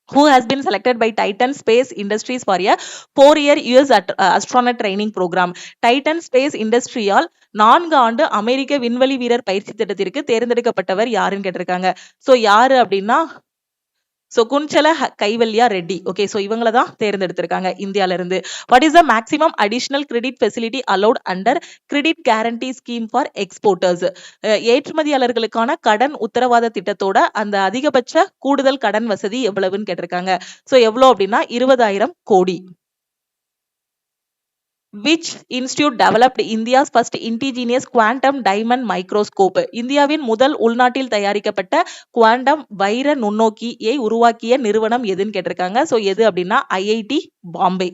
Who has been selected by Titan Space Industries for a 4-year US astronaut training program? Titan Space Industrial 4 ஆண்டு அமெரிக்க விண்வெளி வீரர் பயிற்சி திட்டத்திற்கு தேர்ந்தெடுக்கப்பட்டவர் யாருன்னு கேட்டிருக்காங்க. சோ யாரு அப்படின்னா குன்சல கைவல்யா ரெட்டி. ஓகே, சோ இவங்கள தான் தேர்ந்தெடுத்திருக்காங்க இந்தியால இருந்து. What is the maximum additional credit facility allowed under credit guarantee scheme for exporters? ஏற்றுமதியாளர்களுக்கான கடன் உத்தரவாத திட்டத்தோட அந்த அதிகபட்ச கூடுதல் கடன் வசதி எவ்வளவுன்னு கேட்டிருக்காங்க. சோ எவ்வளவு அப்படின்னா 20,000 கோடி. Which institute developed India's first indigenous quantum diamond microscope? இந்தியாவின் முதல் உள்நாட்டில் தயாரிக்கப்பட்ட குவாண்டம் வைர நுண்ணோக்கியை உருவாக்கிய நிறுவனம் எதுன்னு கேட்டிருக்காங்க. சோ எது அப்படின்னா IIT Bombay.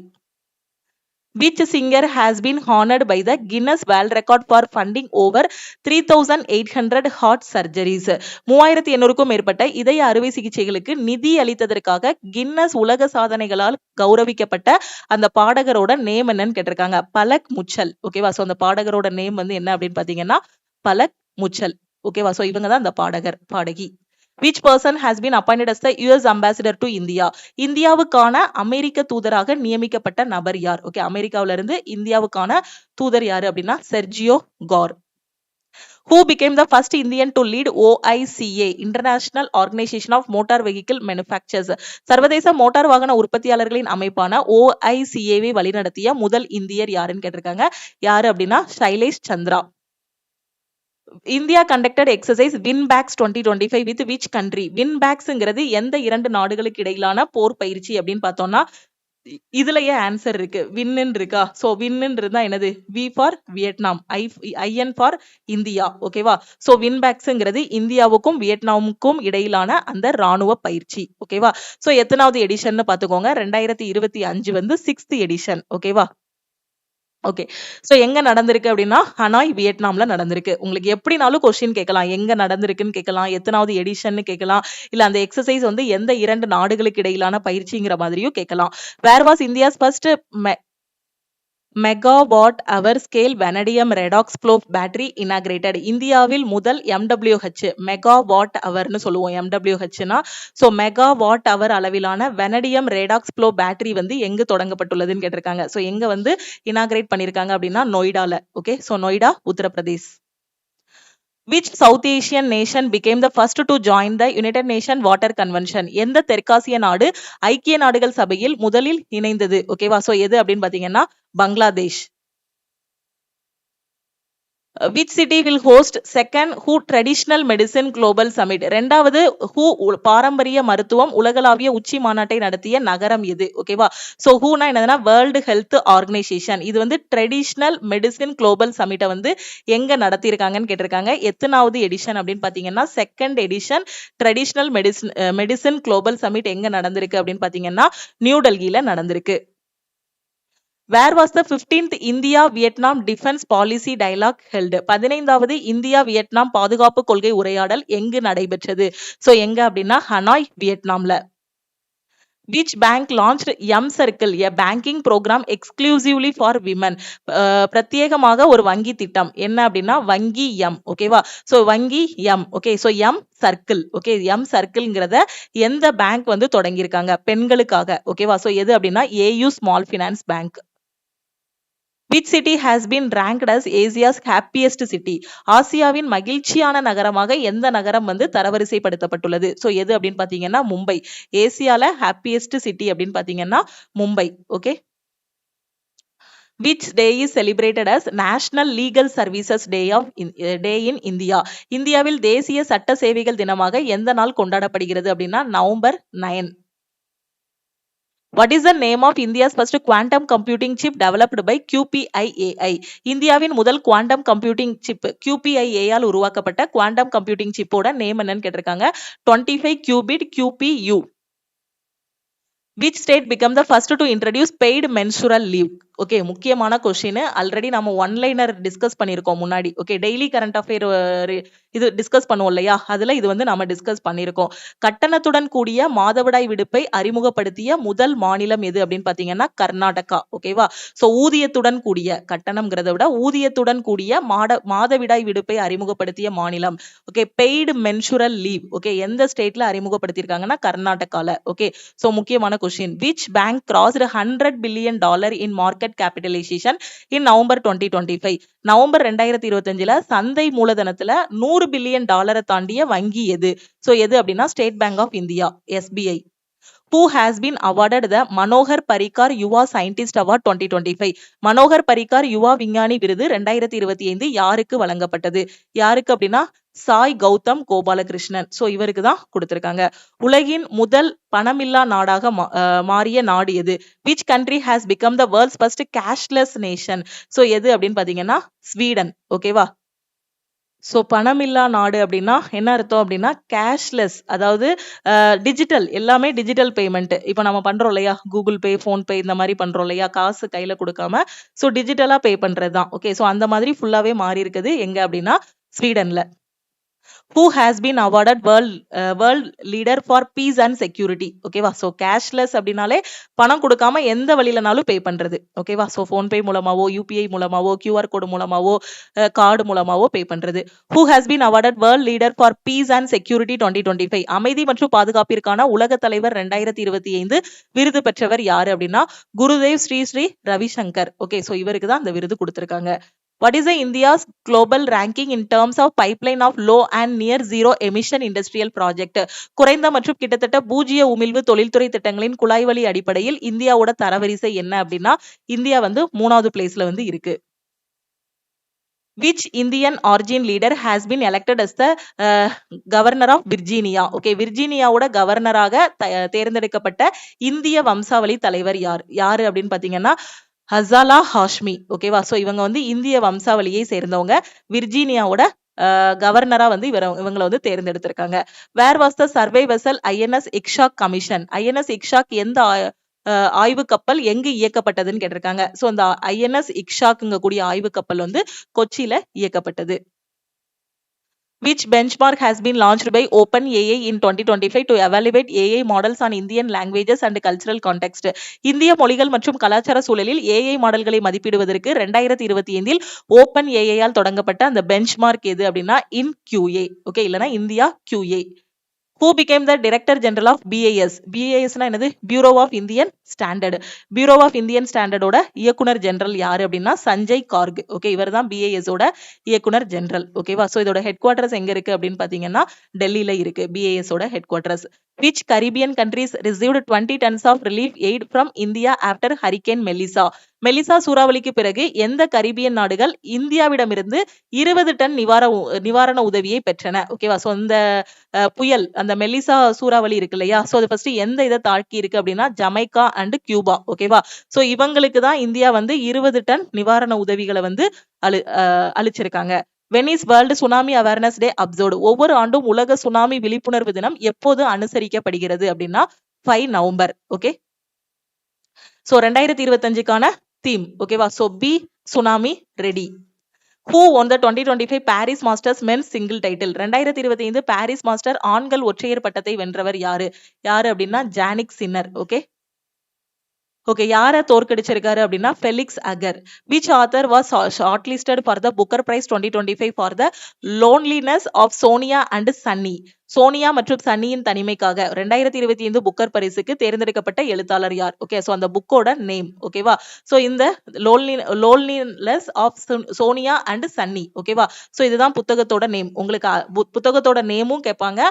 Which singer has been honored by the Guinness World Record for funding over 3,800 heart surgeries? 3,800க்கும் மேற்பட்ட இதய அறுவை சிகிச்சைகளுக்கு நிதி அளித்ததற்காக கின்னஸ் உலக சாதனைகளால் கௌரவிக்கப்பட்ட அந்த பாடகரோட நேம் என்னன்னு கேட்டிருக்காங்க. பலக் முச்சல். ஓகேவா? சோ அந்த பாடகரோட நேம் வந்து என்ன அப்படின்னு பாத்தீங்கன்னா பலக் முச்சல். ஓகேவா? சோ இவங்க தான் அந்த பாடகி. Which person has been appointed as the US ambassador to India? இந்தியாவுக்கான அமெரிக்க தூதராக நியமிக்கப்பட்ட நபர் யார்? ஓகே, அமெரிக்காவில இருந்து இந்தியாவுக்கான தூதர் யாரு அப்படின்னா Sergio car. Who became the first Indian to lead OICA, International Organization of Motor Vehicle Manufacturers? சர்வதேச மோட்டார் வாகன உற்பத்தியாளர்களின் அமைப்பான OICA-வை வழிநடத்திய முதல் இந்தியர் யாருன்னு கேட்டிருக்காங்க. யாரு அப்படின்னா Shailesh Chandra. India conducted exercise Winbacks 2025 with which country? Winbacks-ங்கிறது எந்த 2 நாடுகளுக்கு இடையிலான போர் பயிற்சி அப்படின்னு பார்த்தோம்னா இதுலயே ஆன்சர் இருக்கு. வின்னு இருக்கா? சோ வின்னு இருந்தா என்னது? V for Vietnam, I N for India. ஓகேவா? சோ வின்பேக்ஸ்ங்கிறது இந்தியாவுக்கும் வியட்நாமுக்கும் இடையிலான அந்த ராணுவ பயிற்சி. ஓகேவா? சோ எத்தனாவது எடிஷன் பாத்துக்கோங்க. 2025 வந்து 6th எடிஷன். ஓகேவா? ஓகே, சோ எங்க நடந்திருக்கு அப்படின்னா ஹனாய் வியட்நாம்ல நடந்திருக்கு. உங்களுக்கு எப்படினாலும் கொஸ்டின் கேட்கலாம். எங்க நடந்திருக்குன்னு கேட்கலாம், எத்தனாவது எடிஷன் கேட்கலாம், இல்ல அந்த எக்ஸசைஸ் வந்து எந்த 2 நாடுகளுக்கு இடையிலான பயிற்சிங்கிற மாதிரியும் கேட்கலாம். Where was India's first megawatt hour scale vanadium redox flow battery inaugurated? இந்தியாவில் முதல் MWH மெகாவாட் அவர்னு சொல்லுவோம். MWHனா சோ மெகாவாட் அவர் அளவிலான வெனடியம் ரெடாக்ஸ் ஃப்ளோ பேட்டரி வந்து எங்கு தொடங்கப்பட்டுள்ளதுன்னு கேட்டிருக்காங்க. சோ எங்க வந்து இனாகிரேட் பண்ணிருக்காங்க அப்படின்னா நொய்டால. Okay, so Noida Uttar Pradesh. Which South Asian nation became the first to join the United Nations Water Convention? எந்த தெற்காசிய நாடு ஐக்கிய நாடுகள் சபையில் முதலில் இணைந்தது? ஓகேவா? சோ எது அப்படின்னு பாத்தீங்கன்னா Bangladesh. Which city will host second WHO Traditional Medicine Global Summit? இரண்டாவது WHO பாரம்பரிய மருத்துவம் உலகளாவிய உச்சி மாநாட்டை நடத்திய நகரம் எது? ஓகேவா? சோ WHOனா என்னதுன்னா வேர்ல்டு ஹெல்த் ஆர்கனைசேஷன். இது வந்து ட்ரெடிஷனல் மெடிசின் குளோபல் சமிட்டை வந்து எங்க நடத்தியிருக்காங்கன்னு கேட்டிருக்காங்க. எத்தனாவது எடிஷன் அப்படின்னு பாத்தீங்கன்னா 2nd edition traditional medicine global submit எங்க நடந்திருக்கு அப்படின்னு பாத்தீங்கன்னா நியூ டெல்லியில நடந்திருக்கு. Where was the 15th India-Vietnam Defense Policy Dialogue held? 15வது இந்தியா வியட்நாம் பாதுகாப்பு கொள்கை உரையாடல் எங்கு நடைபெற்றது? சோ எங்க அப்படின்னா ஹனாய் வியட்நாம்ல. Which bank launched M-Circle, a banking program exclusively for women? பிரத்யேகமாக ஒரு வங்கி திட்டம் என்ன அப்படின்னா வங்கி எம். ஓகேவா? சோ வங்கி M. Okay, so M circle. Okay, M சர்க்கிள்ங்கிறத எந்த பேங்க் வந்து தொடங்கியிருக்காங்க பெண்களுக்காக? ஓகேவா? சோ எது அப்படின்னா AU small finance bank. Which city has been ranked as Asia's happiest city? ஆசியாவின் மகிழ்ச்சியான நகரமாக எந்த நகரம் வந்து தரவரிசைப்படுத்தப்பட்டுள்ளது? ஸோ எது அப்படின்னு பார்த்தீங்கன்னா மும்பை. ஏசியால ஹாப்பியஸ்ட் சிட்டி அப்படின்னு பார்த்தீங்கன்னா Mumbai. Okay. Which day is celebrated as National Legal Services Day in India? இந்தியாவில் தேசிய சட்ட சேவைகள் தினமாக எந்த நாள் கொண்டாடப்படுகிறது அப்படின்னா November 9. What is the name of India's first quantum computing chip developed by QPIAI? இந்தியாவின் முதல் quantum computing chip QPIAI all உருவாக்கப்பட்ட குவாண்டம் கம்ப்யூட்டிங் சிப்போட நேம் என்னன்னு கேட்டிருக்காங்க. 25 qubit QPU. Which state became the first to introduce paid menstrual leave? Okay, முக்கியமான question. Already நம்ம one-liner discuss பண்ணியிருக்கோம் முன்னாடி. Okay, daily current affair இது டிஸ்கஸ் பண்ணுவோம் இல்லையா, அதுல இது வந்து நம்ம டிஸ்கஸ் பண்ணியிருக்கோம். கட்டணத்துடன் கூடிய மாதவிடாய் விடுப்பை அறிமுகப்படுத்திய முதல் மாநிலம் எது அப்படின்னு பாத்தீங்கன்னா கர்நாடகா. ஓகேவா. சோ ஊதியத்துடன் கூடிய, கட்டணம்ங்கிறத விட ஊதியத்துடன் கூடிய மாதவிடாய் விடுப்பை அறிமுகப்படுத்திய மாநிலம். Okay, paid menstrual leave. Okay, எந்த ஸ்டேட்ல அறிமுகப்படுத்தியிருக்காங்கன்னா கர்நாடகால. ஓகே, சோ முக்கியமான question. Which bank crossed $100 billion in market capitalization in November 2025? November 2025ல சந்தை மூலதனத்துல $100 பில்லியன் தாண்டிய வங்கி எது? சோ எது அப்படின்னா State Bank of India, SBI. Who has been awarded the Manohar Parrikar Yuva scientist award 2025? Manohar Parrikar Yuva விஞ்ஞானி விருது 2025 யாருக்கு வழங்கப்பட்டது? யாருக்கு அப்படின்னா சாய் கௌதம் கோபாலகிருஷ்ணன். சோ இவருக்கு தான் கொடுத்திருக்காங்க. உலகின் முதல் பணமில்லா நாடாக மாறிய நாடு எது? Which country has become the world's first cashless nation? So எது அப்படின்னு பாத்தீங்கன்னா ஸ்வீடன். ஓகேவா. சோ பணமில்லா நாடு அப்படின்னா என்ன அர்த்தம் அப்படின்னா கேஷ்லெஸ், அதாவது டிஜிட்டல், எல்லாமே டிஜிட்டல் பேமெண்ட். இப்போ நம்ம பண்றோம் இல்லையா, கூகுள் பே, போன் பே இந்த மாதிரி பண்றோம் இல்லையா, காசு கையில கொடுக்காம சோ டிஜிட்டலா பே பண்றது தான். ஓகே, சோ அந்த மாதிரி ஃபுல்லாவே மாறி இருக்குது எங்க அப்படின்னா ஸ்வீடன்ல. Who has been awarded world leader for peace and security? ஓகேவா. சோ கேஷ்லெஸ் அப்படின்னாலே பணம் கொடுக்காம எந்த வழியிலனாலும் பே பண்றது. ஓகேவா. சோ போன் பே மூலமாவோ, UPI மூலமாவோ, QR கோடு மூலமாவோ, கார்டு மூலமாவோ பே பண்றது. Who has been awarded world leader for peace and security 2025? அமைதி மற்றும் பாதுகாப்பிற்கான உலக தலைவர் 2025 விருது பெற்றவர் யாரு அப்படின்னா குருதேவ் ஸ்ரீ ரவிசங்கர். ஓகே, சோ இவருக்கு தான் அந்த விருது கொடுத்திருக்காங்க. What is the India's global ranking in terms of pipeline of low and near zero emission industrial project? குறைந்த மற்றும் கிட்டத்தட்ட பூஜ்ஜிய உமிழ்வு தொழில்துறை திட்டங்களின் குழாய் வழி அடிப்படையில் இந்தியாவோட தரவரிசை என்ன அப்படின்னா இந்தியா வந்து 3வது பிளேஸ்ல வந்து இருக்கு. Which Indian origin leader has been elected as the governor of Virginia? Okay, விர்ஜீனியாவோட கவர்னராக தேர்ந்தெடுக்கப்பட்ட இந்திய வம்சாவளி தலைவர் யாரு அப்படின்னு பாத்தீங்கன்னா ஹசாலா ஹாஷ்மி. ஓகேவா. சோ இவங்க வந்து இந்திய வம்சாவளியை சேர்ந்தவங்க. விர்ஜீனியாவோட கவர்னரா வந்து இவங்களை வந்து தேர்ந்தெடுத்திருக்காங்க. Where was the survey vessel INS Ikshak commission? INS Ikshak எந்த ஆய்வு கப்பல் எங்கு இயக்கப்பட்டதுன்னு கேட்டிருக்காங்க. சோ அந்த INS இக்ஷாக்ங்க கூடிய ஆய்வு கப்பல் வந்து கொச்சியில இயக்கப்பட்டது. Which benchmark has been launched by OpenAI in 2025 to evaluate AI models on Indian languages and cultural context? இந்திய மொழிகள் மற்றும் கலாச்சார சூழலில் AI மாடல்களை மதிப்பிடுவதற்கு 2025 OpenAI ஆல் தொடங்கப்பட்ட அந்த பெஞ்ச்மார்க் எது அப்படின்னா InQA. ஓகே, இல்லனா India QA. Who became the Director General of BIS? BIS னா என்னது? Bureau of Indian Standard. Bureau of Indian Standard ஓட இயக்குனர் ஜெனரல் யாரு அப்படின்னா சஞ்சய் கார்க். ஓகே, இவர் தான் BIS ஓட இயக்குனர் ஜெனரல். ஓகேவா. சோ இதோட ஹெட் குவார்டர்ஸ் எங்க இருக்கு அப்படின்னு பாத்தீங்கன்னா டெல்லியில இருக்கு BIS ஓட head quarters. Which Caribbean countries received 20 tons of relief aid from India after Hurricane Melissa? மெலிசா சூறாவளிக்கு பிறகு எந்த கரிபியன் நாடுகள் இந்தியாவிடமிருந்து 20 டன் நிவாரண உதவியை பெற்றன? ஓகேவா. சோ இந்த புயல், அந்த மெலிசா சூறாவளி இருக்கு இல்லையா, சோ அது ஃபர்ஸ்ட் எந்த இதை தாக்கி இருக்கு அப்படின்னா ஜமைக்கா அண்ட் கியூபா. ஓகேவா. சோ இவங்களுக்கு தான் இந்தியா வந்து 20 டன் நிவாரண உதவிகளை வந்து அளிச்சிருக்காங்க. When is World Tsunami Awareness Day observed? ஒவ்வொரு ஆண்டும் உலக சுனாமி விழிப்புணர்வு தினம் எப்போது அனுசரிக்கப்படுகிறது அப்படின்னா 5 நவம்பர். ஓகே, சோ 2025க்கான தீம். ஓகேவா. So be tsunami ready. Who won the 2025 Paris Masters men's single title? 2025 Paris master ஆண்கள் ஒற்றையர் பட்டத்தை வென்றவர் யாரு அப்படின்னா ஜானிக் சின்னர். ஓகே, யாரை தோற்கடிச்சிருக்காரு அப்படின்னா Felix Auger. Which author was shortlisted for the Booker prize 2025 for the loneliness of Sonia and Sunny? Sonia மற்றும் சன்னியின் தனிமைக்காக 2025 புக்கர் பரிசுக்கு தேர்ந்தெடுக்கப்பட்ட எழுத்தாளர் யார்? ஓகே, சோ அந்த புக்கோட நேம். ஓகேவா? சோ இந்த loneliness of Sonia and Sunny. ஓகேவா? சோ இதுதான் புத்தகத்தோட நேம். உங்களுக்கு புத்தகத்தோட நேமும் கேட்பாங்க,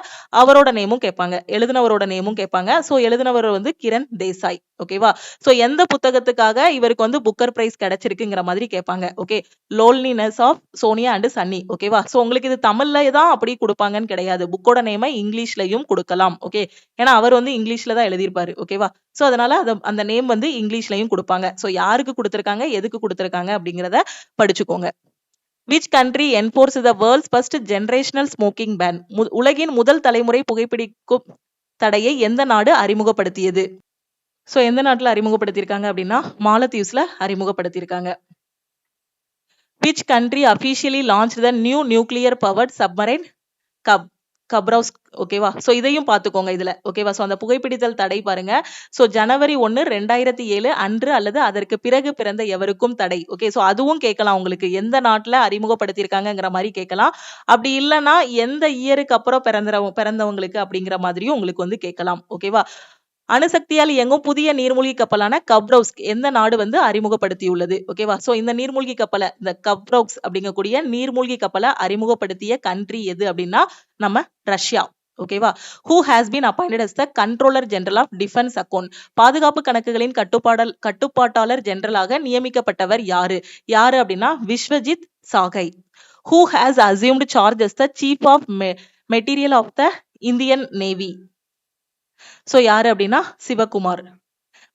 அவரோட நேமும் கேட்பாங்க, எழுதினவரோட நேமும் கேட்பாங்க. சோ எழுதினவர் வந்து கிரண் தேசாய். ஓகேவா? சோ எந்த புத்தகத்துக்காக இவருக்கு வந்து புக்கர் பிரைஸ் கிடைச்சிருக்குங்கிற மாதிரி கேட்பாங்க. Okay, loneliness of Sonia and Sunny. ஓகேவா? சோ உங்களுக்கு இது தமிழ்ல தான் அப்படி கொடுப்பாங்கன்னு கிடையாது. புக்கோட நேமை இங்கிலீஷ்லயும் கொடுக்கலாம். ஓகே, ஏன்னா அவர் வந்து இங்கிலீஷ்ல தான் எழுதியிருப்பாரு. ஓகேவா? சோ அதனால அந்த நேம் வந்து இங்கிலீஷ்லயும் கொடுப்பாங்க. சோ யாருக்கு கொடுத்திருக்காங்க, எதுக்கு கொடுத்திருக்காங்க அப்படிங்கறத படிச்சுக்கோங்க. Which country enforce the world's first generational smoking ban? உலகின் முதல் தலைமுறை புகைப்பிடிக்கும் தடையை எந்த நாடு அறிமுகப்படுத்தியது? சோ எந்த நாட்டுல அறிமுகப்படுத்தியிருக்காங்க அப்படின்னா மாலத்தீவ்ஸ்ல அறிமுகப்படுத்தியிருக்காங்க. Which country officially launched the new nuclear powered submarine கப்ரவுஸ்? ஓகேவா? சோ இதையும் பார்த்துக்கோங்க இதுல. ஓகேவா? சோ அந்த புகைப்பிடித்தல் தடை பாருங்க. சோ ஜனவரி 1, 2007 அன்று அல்லது அதற்கு பிறகு பிறந்த எவருக்கும் தடை. ஓகே, சோ அதுவும் கேட்கலாம் உங்களுக்கு. எந்த நாட்டுல அறிமுகப்படுத்தியிருக்காங்கங்கிற மாதிரி கேட்கலாம். அப்படி இல்லைன்னா எந்த இயருக்கு அப்புறம் பிறந்தவங்களுக்கு அப்படிங்கிற மாதிரியும் உங்களுக்கு வந்து கேட்கலாம். ஓகேவா? அணுசக்தியால் இயங்கும் புதிய நீர்மூழ்கி கப்பலான கப்ரவுஸ் எந்த நாடு வந்து அறிமுகப்படுத்தியுள்ளது? ஓகேவா? சோ இந்த நீர்மூழ்கி கப்பலை, இந்த கப்ரவுஸ் அப்படிங்கக்கூடிய நீர்மூழ்கி கப்பலை அறிமுகப்படுத்திய கண்ட்ரி எது அப்படின்னா நம்ம ரஷ்யா. ஓகேவா? Who has been appointed as the controller general of defence account? பாதுகாப்பு கணக்குகளின் கட்டுப்பாட்டாளர் ஜெனரலாக நியமிக்கப்பட்டவர் யாரு? யாரு அப்படின்னா Vishwajit Sahay. Who has assumed charge as the chief of material of the Indian navy? So யாரு அப்படின்னா Sivakumar.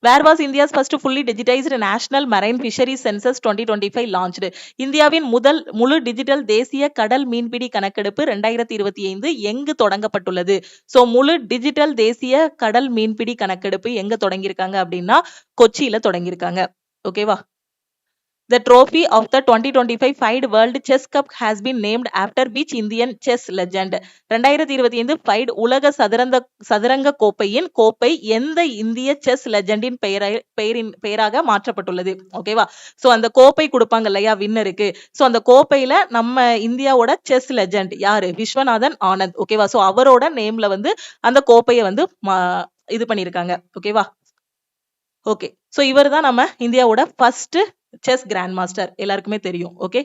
Where was India's first fully digitized national marine fisheries census 2025 launched? இந்தியாவின் முதல் முழு டிஜிட்டல் தேசிய கடல் மீன்பிடி கணக்கெடுப்பு 2025 எங்கு தொடங்கப்பட்டுள்ளது? சோ முழு டிஜிட்டல் தேசிய கடல் மீன்பிடி கணக்கெடுப்பு எங்க தொடங்கியிருக்காங்க அப்படின்னா கொச்சியில தொடங்கியிருக்காங்க. ஓகேவா? The trophy of the 2025 FIDE World Chess Cup has been named after which Indian chess legend? 2025 FIDE உலக சதுரங்க கோப்பையின் கோப்பை எந்த இந்திய செஸ் லெஜெண்டின் பெயராக மாற்றப்பட்டுள்ளது? ஓகேவா? சோ அந்த கோப்பை கொடுப்பாங்க இல்லையா வின்னருக்கு. சோ அந்த கோப்பையில நம்ம இந்தியாவோட செஸ் லெஜெண்ட் யாரு? விஸ்வநாதன் ஆனந்த். ஓகேவா? சோ அவரோட நேம்ல வந்து அந்த கோப்பையை வந்து இது பண்ணிருக்காங்க. ஓகேவா? ஓகே, சோ இவர் தான் நம்ம இந்தியாவோட ஃபர்ஸ்ட் செஸ் கிராண்ட் மாஸ்டர், எல்லாருக்குமே தெரியும். ஓகே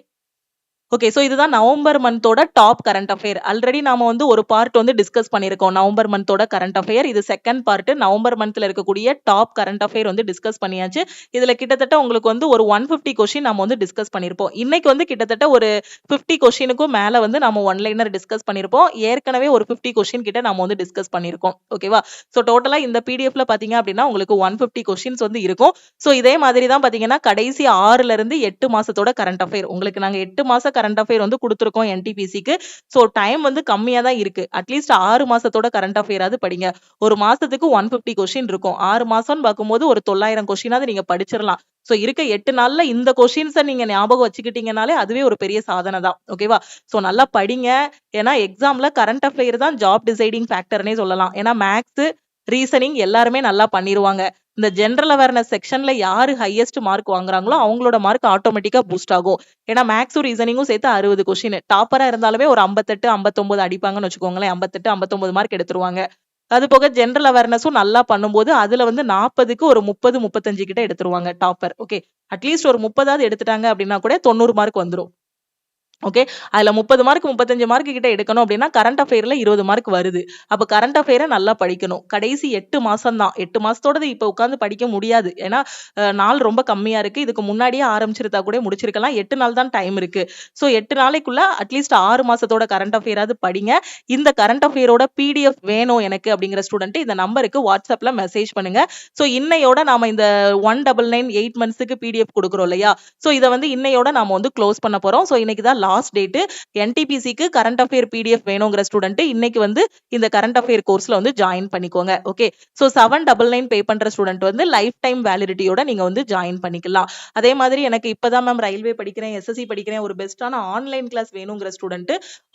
ஓகே, சோ இதுதான் நவம்பர் மந்தோட டாப் கரண்ட் அஃபேர். ஆல்ரெடி நாம வந்து ஒரு பார்ட் வந்து டிஸ்கஸ் பண்ணிருக்கோம் நவம்பர் மந்தோட கரண்ட் அஃபேர். இது செகண்ட் பார்ட். நவம்பர் மந்த்ல இருக்கக்கூடிய டாப் கரண்ட் அஃபேர் வந்து டிஸ்கஸ் பண்ணியாச்சு. இதுல கிட்டத்தட்ட உங்களுக்கு வந்து ஒரு 150 கொஸ்டின் நம்ம வந்து டிஸ்கஸ் பண்ணிருப்போம். இன்னைக்கு வந்து கிட்டத்தட்ட ஒரு 50 கொஸ்டினுக்கும் மேல வந்து நம்ம ஒன்லைனர் டிஸ்கஸ் பண்ணிருப்போம். ஏற்கனவே ஒரு 50 கொஸ்டின் கிட்ட நம்ம வந்து டிஸ்கஸ் பண்ணிருக்கோம். ஓகேவா? சோ டோட்டலா இந்த பிடிஎஃப்ல பாத்தீங்க அப்படின்னா உங்களுக்கு 150 கொஸ்டின்ஸ் வந்து இருக்கும். சோ இதே மாதிரி தான் பாத்தீங்கன்னா கடைசி 6ல இருந்து 8 மாசத்தோட கரண்ட் அஃபேர் உங்களுக்கு நாங்க 8 மாச கரண்ட் அஃபேர் வந்து கொடுத்துருக்கோம் என்டிபிசிக்கு. சோ டைம் வந்து கம்மியா தான் இருக்கு. அட்லீஸ்ட் 6 மாசத்தோட கரண்ட் அஃபேராது படிங்க. ஒரு மாசத்துக்கு 150 கொஸ்டின் இருக்கும். 6 மாசம்னு பார்க்கும்போது ஒரு 900 கொஸ்டினாவது நீங்க படிச்சிடலாம். சோ இருக்க 8 நாள்ல இந்த கொஸ்டின்ஸை நீங்க ஞாபகம் வச்சுக்கிட்டீங்கனாலே அதுவே ஒரு பெரிய சாதனை தான். ஓகேவா? சோ நல்லா படிங்க. ஏன்னா எக்ஸாம்ல கரண்ட் அஃபேர் தான் ஜாப் டிசைடிங் ஃபேக்டர்னே சொல்லலாம். ஏன்னா மேக்ஸ், ரீசனிங் எல்லாருமே நல்லா பண்ணிருவாங்க. இந்த ஜெனரல் அவேர்னஸ் செக்ஷன்ல யாரு ஹையஸ்ட் மார்க் வாங்குறாங்களோ அவங்களோட மார்க் ஆட்டோமேட்டிக்கா பூஸ்ட் ஆகும். ஏன்னா மேக்ஸும் ரீசனிங்கும் சேர்த்து 60 கொஸ்டின். டாப்பரா இருந்தாலுமே ஒரு 58, 59 அடிப்பாங்கன்னு வச்சுக்கோங்களேன். 58, 59 மார்க் எடுத்துருவாங்க. அது போக ஜெனரல் அவேர்னஸும் நல்லா பண்ணும்போது அதுல வந்து 40க்கு ஒரு 30, 35 கிட்ட எடுத்துருவாங்க டாப்பர். ஓகே, அட்லீஸ்ட் ஒரு 30வது எடுத்துட்டாங்க அப்படின்னா கூட 90 மார்க் வந்துரும். ஓகே, அதுல 30 மார்க் 35 மார்க் கிட்ட எடுக்கணும் அப்படின்னா கரண்ட் அஃபேர்ல 20 மார்க் வருது. அப்ப கரண்ட் அஃபேரை நல்லா படிக்கணும். கடைசி 8 மாசம் தான். 8 மாசத்தோட இப்ப உட்கார்ந்து படிக்க முடியாது. ஏன்னா நாள் ரொம்ப கம்மியா இருக்கு. இதுக்கு முன்னாடியே ஆரம்பிச்சிருந்தா கூட முடிச்சிருக்கலாம். 8 நாள் தான் டைம் இருக்கு. சோ 8 நாளைக்குள்ள அட்லீஸ்ட் 6 மாசத்தோட கரண்ட் அஃபேராது படிங்க. இந்த கரண்ட் அஃபேரோட பிடிஎஃப் வேணும் எனக்கு அப்படிங்கிற ஸ்டூடெண்ட் இந்த நம்பருக்கு வாட்ஸ்அப்ல மெசேஜ் பண்ணுங்க. சோ இன்னையோட நாம இந்த 199 8 மந்த்ஸ்க்கு பிடிஎஃப் கொடுக்குறோம் இல்லையா? சோ இதை வந்து இன்னையோட நாம வந்து க்ளோஸ் பண்ண போறோம். சோ இன்னைக்கு தான் லாஸ்ட் டேட். என்டிபிசிக்கு கரண்ட் அஃபேர் பிடிஎஃப் வேணுங்கிற ஸ்டூடெண்ட் இன்னைக்கு வந்து இந்த கரண்ட் அஃபேர் கோர்ஸ்ல வந்து ஜாயின் பண்ணிக்கோங்க. ஓகே, சோ 799 பே பண்ற ஸ்டூடெண்ட் வந்து லைஃப் டைம் வேலிடிட்டியோட நீங்க வந்து ஜாயின் பண்ணிக்கலாம். அதே மாதிரி எனக்கு இப்பதான் மேம் ரயில்வே படிக்கிறேன், எஸ்எஸ்சி படிக்கிறேன், ஒரு பெஸ்டான ஆன்லைன் கிளாஸ் வேணுங்கிற ஸ்டூடெண்ட்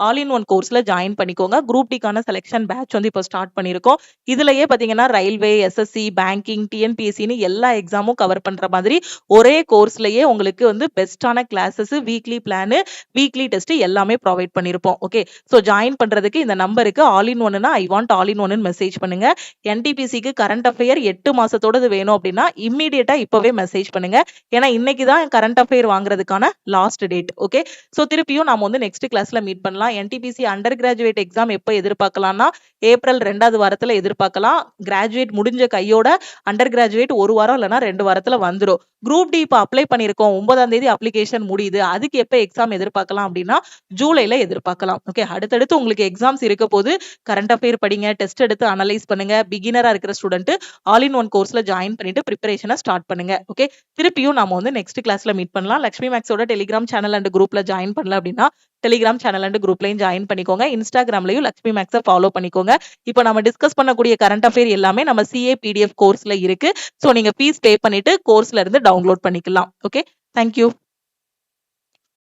ஆல் இன் ஒன் கோர்ஸ்ல ஜாயின் பண்ணிக்கோங்க. குரூப் டிக்கான செலெக்ஷன் பேட்ச் வந்து இப்போ ஸ்டார்ட் பண்ணிருக்கோம். இதுலயே பாத்தீங்கன்னா ரயில்வே, எஸ்எஸ்சி, பேங்கிங், டிஎன்பிஎஸ்சின்னு எல்லா எக்ஸாமும் கவர் பண்ற மாதிரி ஒரே கோர்ஸ்லயே உங்களுக்கு வந்து பெஸ்டான classes, weekly plan, weekly test எல்லாமே ப்ரொவைட் பண்ணிருப்போம். ஓகே, சோ ஜாயின் பண்றதுக்கு இந்த நம்பருக்கு ஆல் இன் ஒன்னுனா ஐ வாண்ட் ஆல் இன் ஒன்னு மெசேஜ் பண்ணுங்க. என்டிபிசிக்கு கரண்ட் அஃபேர் 8 மாசத்தோடது வேணும் அப்படின்னா இம்மீடியட்டா இப்பவே மெசேஜ் பண்ணுங்க. ஏன்னா இன்னைக்கு தான் கரண்ட் அஃபேர் வாங்குறதுக்கான லாஸ்ட் டேட். ஓகே, சோ திருப்பியும் நாம வந்து நெக்ஸ்ட் கிளாஸ்ல மீட் பண்ணலாம். என்டிபிசி அண்டர் கிராஜுவேட் எக்ஸாம் எப்ப எதிர்பார்க்கலாம்னா ஏப்ரல் 2வது வாரத்துல எதிர்பார்க்கலாம். கிராஜுவேட் முடிஞ்ச கையோட அண்டர் கிராஜுவேட் 1 வாரம் இல்லைன்னா 2 வாரத்துல வந்துடும். குரூப் டி இப்ப அப்ளை பண்ணிருக்கோம், 9ஆம் தேதி அப்ளிகேஷன் முடியுது. அதுக்கு எப்ப எக்ஸாம் எதிர்பார்க்கலாம் அப்படின்னா ஜூலைல எதிர்பார்க்கலாம். ஓகே, அடுத்தடுத்து உங்களுக்கு எக்ஸாம்ஸ் இருக்க போது கரண்ட் அஃபேர் படிங்க, டெஸ்ட் எடுத்து அனலைஸ் பண்ணுங்க. பிகினரா இருக்கிற ஸ்டூடெண்ட் ஆல் இன் ஒன் கோர்ஸ்ல ஜாயின் பண்ணிட்டு ப்ரிப்பரேஷனை ஸ்டார்ட் பண்ணுங்க. ஓகே, திருப்பியும் நாம வந்து நெக்ஸ்ட் கிளாஸ்ல மீட் பண்ணலாம். லக்ஷ்மி மேக்ஸோட டெலிகிராம் சேனல் அண்ட் குரூப்ல ஜாயின் பண்ணல அப்படின்னா டெலிகிராம் சேனல் அண்ட் குரூப்லயும் ஜாயின் பண்ணிக்கோங்க. இன்ஸ்டாகிராம்லயும் லக்ஷ்மி மேக்ஸை ஃபாலோ பண்ணிக்கோங்க. இப்போ நம்ம டிஸ்கஸ் பண்ணக்கூடிய கரண்ட் அஃபேர் எல்லாமே நம்ம சிஏ பிடிஎஃப் கோர்ஸ்ல இருக்கு. ஸோ நீங்க ஃபீஸ் பே பண்ணிட்டு கோர்ஸ்ல இருந்து டவுன்லோட் பண்ணிக்கலாம். Okay, thank you.